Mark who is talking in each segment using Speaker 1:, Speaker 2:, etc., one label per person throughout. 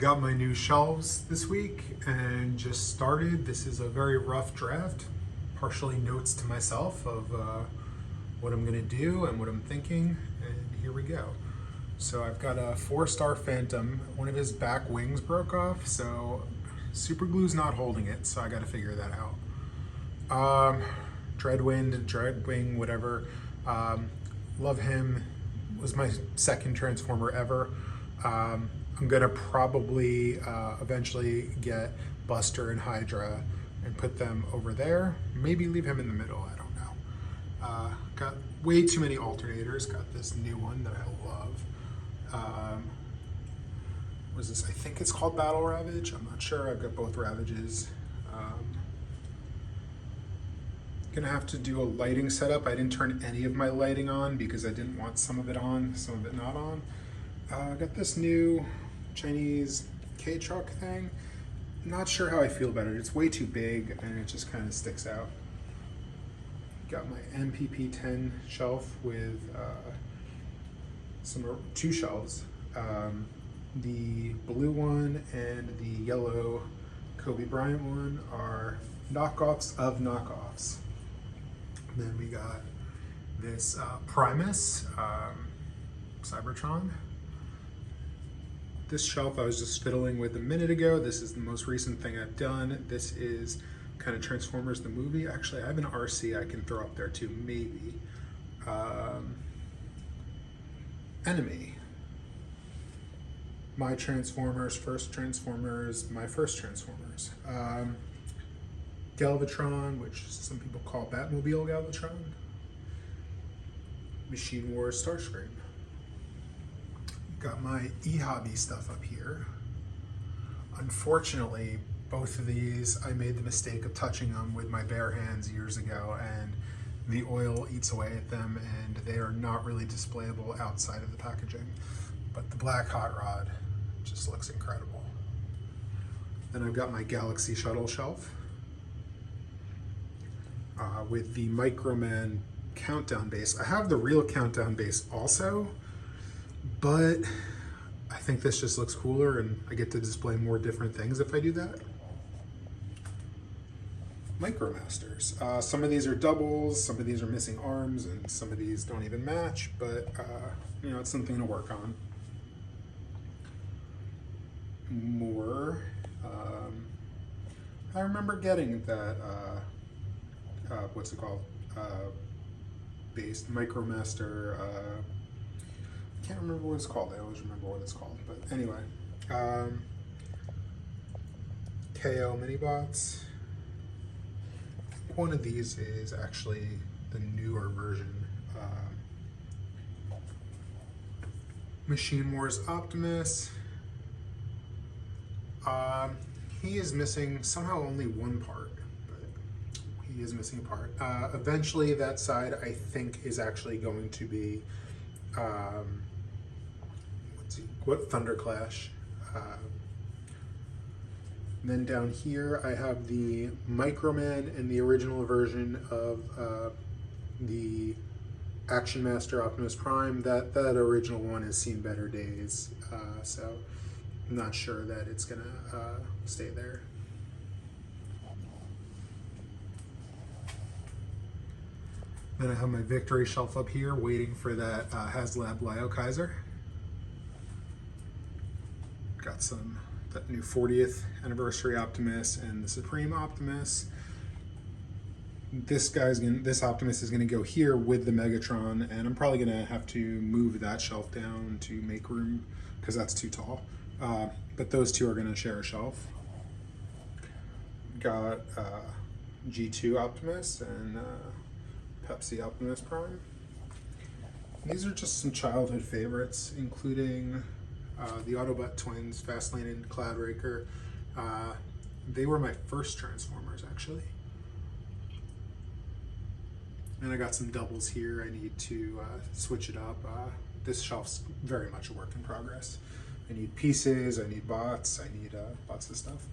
Speaker 1: Got my new shelves this week and just started. This is a very rough draft, partially notes to myself of what I'm gonna do and what I'm thinking, and here we go. So I've got a 4-star Phantom. One of his back wings broke off, so super glue's not holding it, so I gotta figure that out. Dreadwing, whatever. Love him. Was my second Transformer ever. I'm gonna probably eventually get Buster and Hydra and put them over there. Maybe leave him in the middle, I don't know. Got way too many alternators. Got this new one that I love. What is this? I think it's called Battle Ravage. I'm not sure. I've got both Ravages. Gonna have to do a lighting setup. I didn't turn any of my lighting on because I didn't want some of it on, some of it not on. I got this new Chinese K-truck thing. Not sure how I feel about it. It's way too big and it just kind of sticks out. Got my MPP-10 shelf with two shelves. The blue one and the yellow Kobe Bryant one are knockoffs of knockoffs. Then we got this Primus Cybertron. This shelf I was just fiddling with a minute ago. This is the most recent thing I've done. This is kind of Transformers the movie. Actually, I have an RC I can throw up there too, maybe. Enemy. My Transformers, first Transformers, my first Transformers. Galvatron, which some people call Batmobile Galvatron. Machine Wars Starscream. Got my e-hobby stuff up here. Unfortunately, both of these, I made the mistake of touching them with my bare hands years ago, and the oil eats away at them, and they are not really displayable outside of the packaging. But the black hot rod just looks incredible. Then I've got my Galaxy Shuttle shelf with the Microman Countdown base. I have the real Countdown base also, but I think this just looks cooler and I get to display more different things if I do that. Micromasters. Some of these are doubles, some of these are missing arms, and some of these don't even match, but you know, it's something to work on. More. I remember getting that, what's it called? Based Micromaster. I can't remember what it's called. I always remember what it's called. But anyway, KO Minibots. One of these is actually the newer version. Machine Wars Optimus. He is missing somehow only one part, but he is missing a part. Eventually that side I think is actually going to be Thunderclash. Then down here I have the Microman and the original version of the Action Master Optimus Prime. That original one has seen better days, so I'm not sure that it's gonna stay there. Then I have my Victory shelf up here waiting for that HasLab Lio Kaiser. Got that new 40th anniversary Optimus and the Supreme Optimus. This Optimus is gonna go here with the Megatron, and I'm probably gonna have to move that shelf down to make room because that's too tall. But those two are gonna share a shelf. Got G2 Optimus and Pepsi Optimus Prime. These are just some childhood favorites, including the Autobot twins, Fastlane and Cloudraker. They were my first Transformers, actually. And I got some doubles here. I need to switch it up. This shelf's very much a work in progress. I need pieces, I need bots, I need lots of stuff.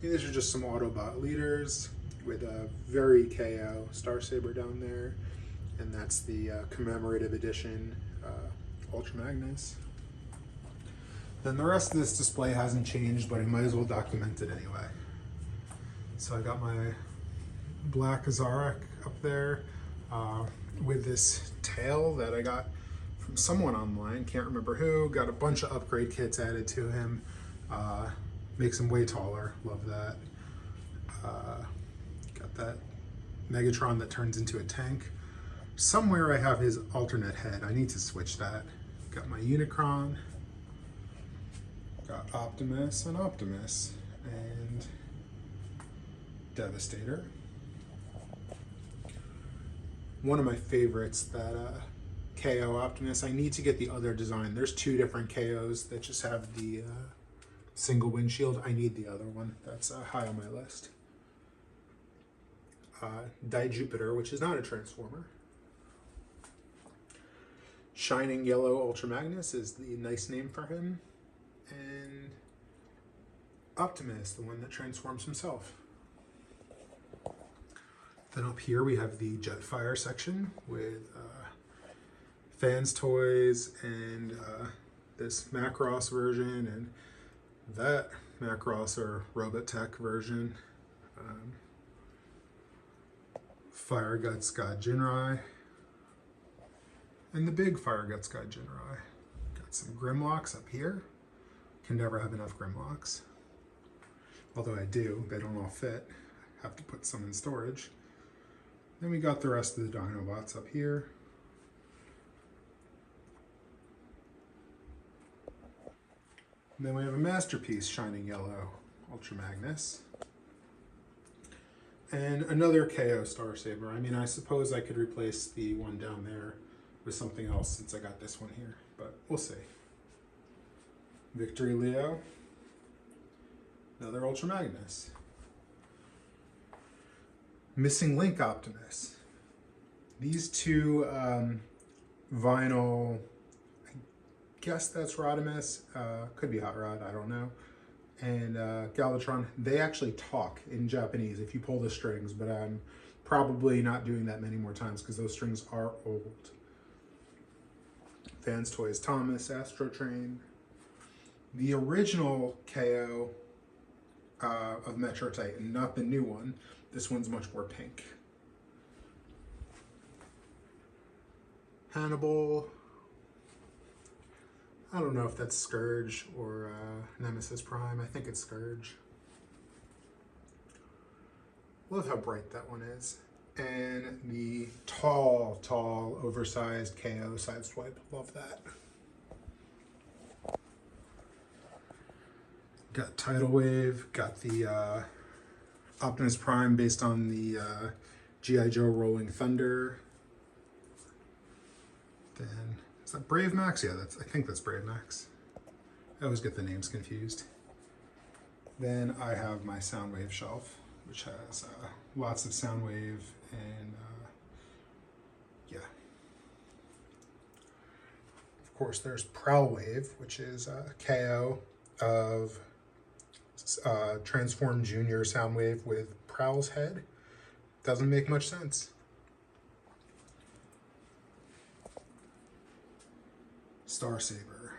Speaker 1: And these are just some Autobot leaders with a very KO Star Saber down there. And that's the commemorative edition Ultra Magnus. Then the rest of this display hasn't changed, but I might as well document it anyway. So I got my black Azarek up there with this tail that I got from someone online, can't remember who. Got a bunch of upgrade kits added to him. Makes him way taller, love that. Got that Megatron that turns into a tank. Somewhere I have his alternate head, I need to switch that. Got my Unicron, got Optimus and Optimus, and Devastator. One of my favorites, that KO Optimus. I need to get the other design. There's two different KOs that just have the single windshield. I need the other one. That's high on my list. Jupiter, which is not a Transformer. Shining Yellow Ultra Magnus is the nice name for him. And Optimus, the one that transforms himself. Then up here we have the Jetfire section with fans toys and this Macross version and that Macross or Robotech version. Fire Guts God Jinrai. And the big Fire Guts God Jinrai. Got some Grimlocks up here. Can never have enough Grimlocks. Although I do, they don't all fit. Have to put some in storage. Then we got the rest of the Dinobots up here. And then we have a Masterpiece Shining Yellow Ultra Magnus. And another KO Star Saber. I mean, I suppose I could replace the one down there with something else since I got this one here, but we'll see. Victory Leo. Another Ultra Magnus. Missing Link Optimus. These two vinyl, I guess that's Rodimus, could be Hot Rod, I don't know. And Galvatron, they actually talk in Japanese if you pull the strings, but I'm probably not doing that many more times because those strings are old. Fans Toys Thomas, Astro Train. The original KO of Metro Titan, not the new one. This one's much more pink. Hannibal. I don't know if that's Scourge or Nemesis Prime. I think it's Scourge. Love how bright that one is. And the tall, oversized KO Sideswipe. Love that. Got Tidal Wave. Got the Optimus Prime based on the G.I. Joe Rolling Thunder. Then, is that Brave Max? Yeah, I think that's Brave Max. I always get the names confused. Then I have my Soundwave shelf, which has lots of Soundwave and yeah. Of course, there's Prowlwave, which is a KO of Transform Junior Soundwave with Prowl's head. Doesn't make much sense. Star Saber.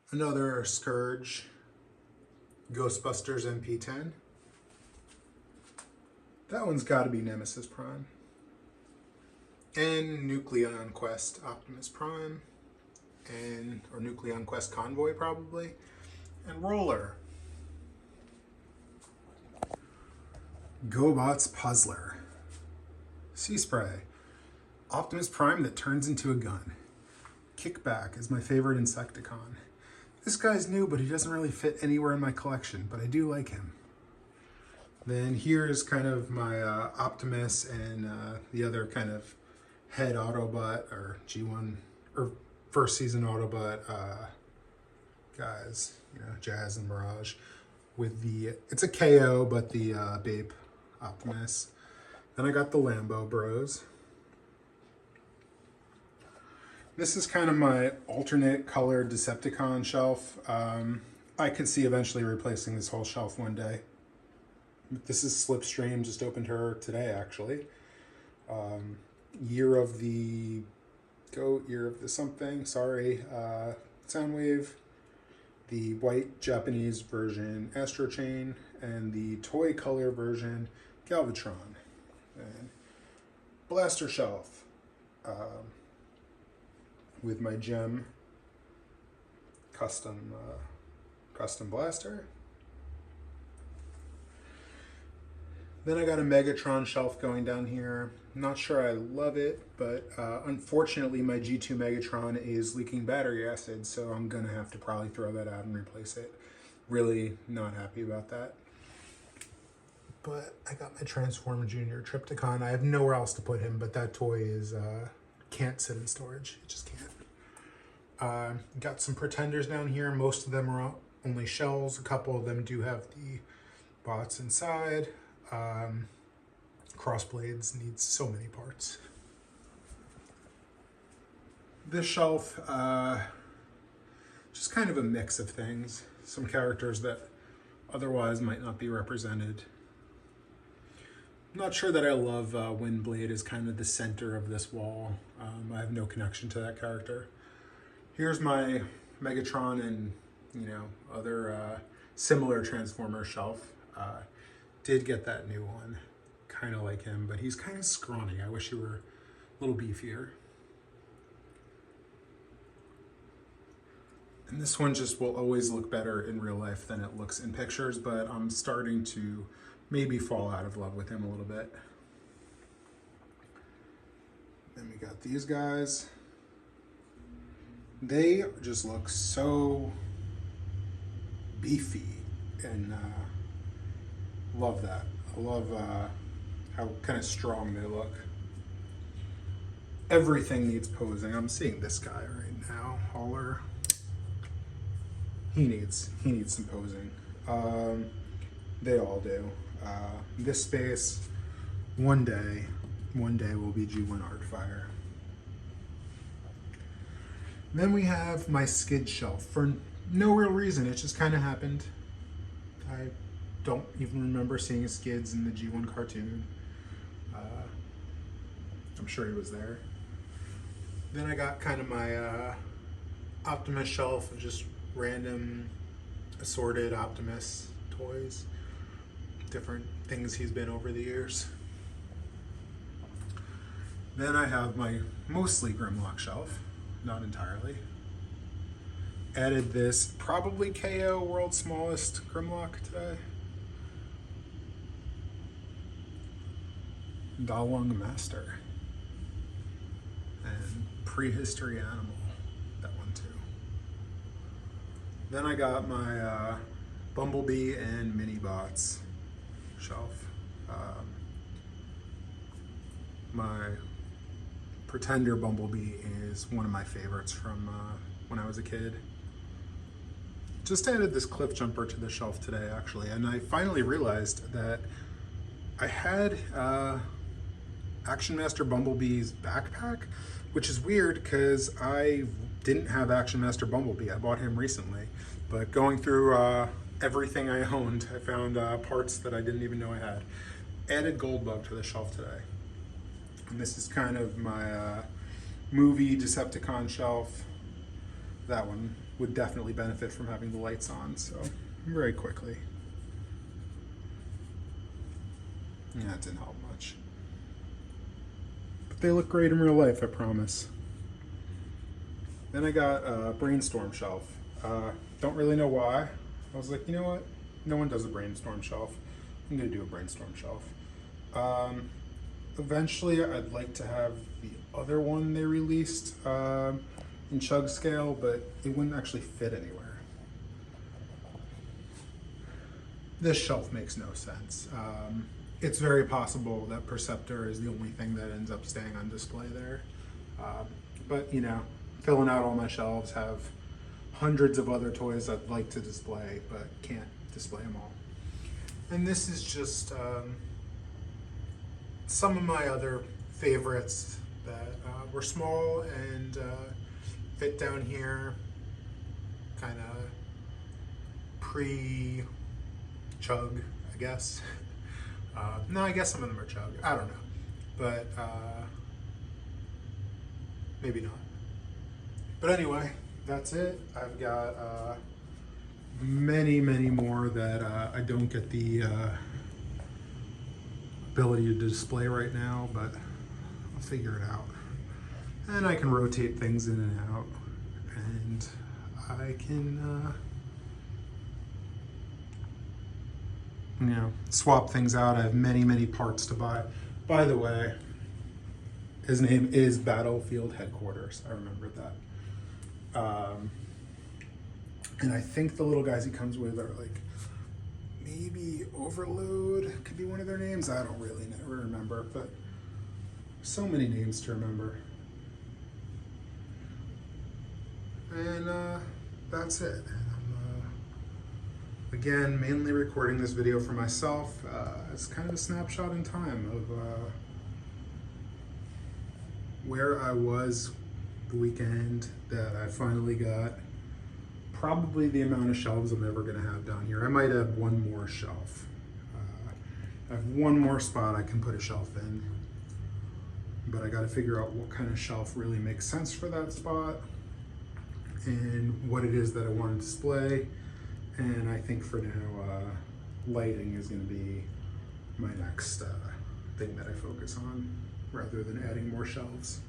Speaker 1: Another Scourge. Ghostbusters MP10. That one's got to be Nemesis Prime. And Nucleon Quest Optimus Prime. Or Nucleon Quest Convoy probably. And Roller. GoBots Puzzler. Sea Spray. Optimus Prime that turns into a gun. Kickback is my favorite Insecticon. This guy's new, but he doesn't really fit anywhere in my collection, but I do like him. Then here's kind of my Optimus and the other kind of head Autobot or G1 or first season Autobot guys, you know, Jazz and Mirage with the, it's a KO, but the Bape Optimus. Then I got the Lambo Bros. This is kind of my alternate colored Decepticon shelf. I could see eventually replacing this whole shelf one day. This is Slipstream, just opened her today actually. Year of the Goat, Year of the something, sorry. Soundwave, the white Japanese version Astro Chain, and the toy color version Galvatron. And blaster shelf with my gem custom blaster. Then I got a Megatron shelf going down here. Not sure I love it, but unfortunately my G2 Megatron is leaking battery acid, so I'm gonna have to probably throw that out and replace it. Really not happy about that. But I got my Transform Junior Trypticon. I have nowhere else to put him, but that toy is can't sit in storage. It just can't. Got some Pretenders down here. Most of them are only shells. A couple of them do have the bots inside. Crossblades needs so many parts. This shelf, just kind of a mix of things. Some characters that otherwise might not be represented. I'm not sure that I love Windblade as kind of the center of this wall. I have no connection to that character. Here's my Megatron and other similar Transformer shelf. Did get that new one. Kind of like him, but he's kind of scrawny. I wish he were a little beefier. And this one just will always look better in real life than it looks in pictures, but I'm starting to maybe fall out of love with him a little bit. Then we got these guys. They just look so beefy, and love that. I love how kind of strong they look. Everything needs posing. I'm seeing this guy right now, Hauler. He needs some posing. They all do. This space, one day will be G1 Artfire. Then we have my skid shelf for no real reason. It just kind of happened. I don't even remember seeing Skids in the G1 cartoon. I'm sure he was there. Then I got kind of my Optimus shelf of just random assorted Optimus toys. Different things he's been over the years. Then I have my mostly Grimlock shelf, not entirely. Added this probably KO World's Smallest Grimlock today. Dalwang Master. And Prehistory Animal, that one too. Then I got my Bumblebee and Mini Bots shelf. My Pretender Bumblebee is one of my favorites from when I was a kid. Just added this cliff jumper to the shelf today, actually, and I finally realized that I had Action Master Bumblebee's backpack, which is weird because I didn't have Action Master Bumblebee. I bought him recently, but going through everything I owned, I found parts that I didn't even know I had. Added Goldbug to the shelf today. And this is kind of my movie Decepticon shelf. That one would definitely benefit from having the lights on, so very quickly. Yeah, it didn't help much. But they look great in real life, I promise. Then I got a Brainstorm shelf. Don't really know why. I was like, you know what? No one does a Brainstorm shelf. I'm gonna do a Brainstorm shelf. Eventually, I'd like to have the other one they released in chug scale, but it wouldn't actually fit anywhere. This shelf makes no sense. It's very possible that Perceptor is the only thing that ends up staying on display there. But filling out all my shelves, have hundreds of other toys I'd like to display, but can't display them all. And this is just some of my other favorites that were small and fit down here, kind of pre-chug, I guess. No, I guess some of them are chug. I don't know, but maybe not. But anyway, that's it. I've got many more that I don't get the ability to display right now, but I'll figure it out. And I can rotate things in and out, and I can you know, swap things out. I have many parts to buy. By the way, his name is Battlefield Headquarters. I remembered that. And I think the little guys he comes with are like maybe Overload could be one of their names. I don't really remember, but so many names to remember. And that's it. Again, mainly recording this video for myself. It's kind of a snapshot in time of where I was the weekend that I finally got probably the amount of shelves I'm ever going to have down here. I might have one more shelf. I have one more spot I can put a shelf in, but I got to figure out what kind of shelf really makes sense for that spot and what it is that I want to display. And I think for now, lighting is going to be my next thing that I focus on, rather than adding more shelves.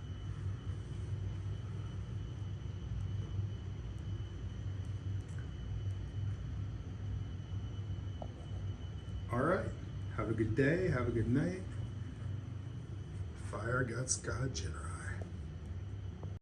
Speaker 1: All right, have a good day, have a good night. Fire Guts Gojira.